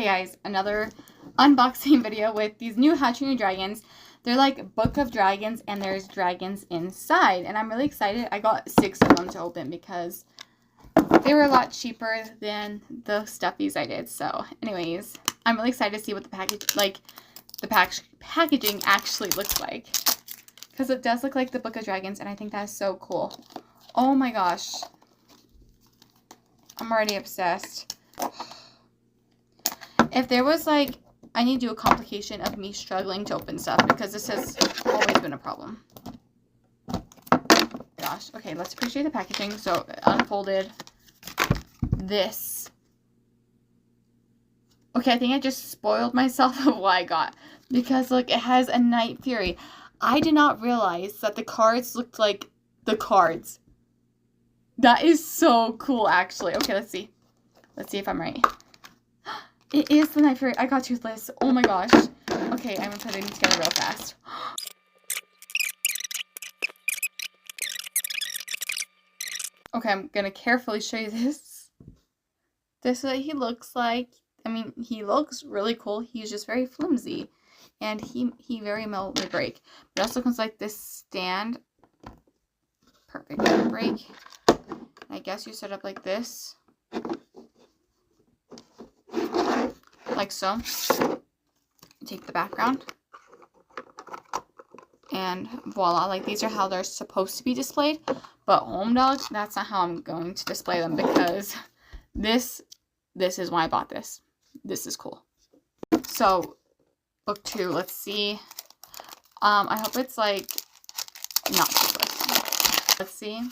Hey guys, another unboxing video with these new How to Train Your Dragons. They're like Book of Dragons and there's dragons inside. And I'm really excited. I got 6 of them to open because they were a lot cheaper than the stuffies I did. So anyways, I'm really excited to see what the packaging actually looks like. Because it does look like the Book of Dragons and I think that's so cool. Oh my gosh. I'm already obsessed. If there was like, I need to do a complication of me struggling to open stuff because this has always been a problem. Gosh, okay, let's appreciate the packaging. So, unfolded this. Okay, I think I just spoiled myself of what I got because look, it has a Night Fury. I did not realize that the cards looked like the cards. That is so cool, actually. Okay, let's see. Let's see if I'm right. It is the Night Fury. I got Toothless. Oh my gosh. Okay, I'm gonna put it together real fast. Okay, I'm gonna carefully show you this. This is what he looks like. I mean, he looks really cool. He's just very flimsy. And he very well may break. But it also comes like this stand. Perfect to break. I guess you set up like this. Like so. Take the background. And voila, like these are how they're supposed to be displayed. But Home Dogs, that's not how I'm going to display them because this is why I bought this. This is cool. So, book 2, let's see. I hope it's like not toothless. Let's see.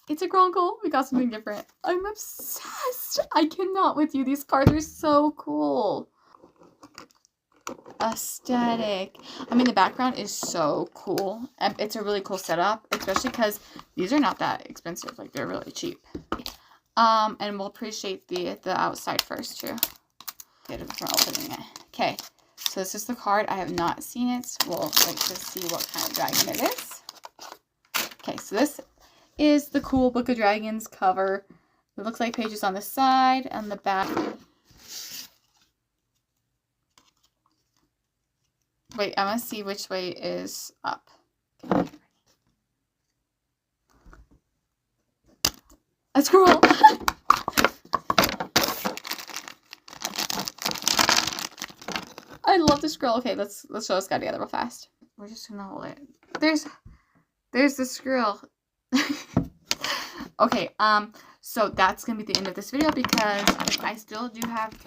It's a Grunkle. We got something different. I'm obsessed. I cannot with you. These cards are so cool. Aesthetic. I mean, the background is so cool. And it's a really cool setup, especially because these are not that expensive. Like, they're really cheap. And we'll appreciate the outside first, too. Get it from opening it. Okay. So, this is the card. I have not seen it. So we'll wait to see what kind of dragon it is. Okay, so this is the cool Book of Dragons cover. It looks like pages on the side and the back. Wait, I want to see which way is up. Okay. A scroll! I love the scroll. Okay, let's show this guy together real fast. We're just gonna hold it. There's the scroll. Okay, so that's gonna be the end of this video because I still do have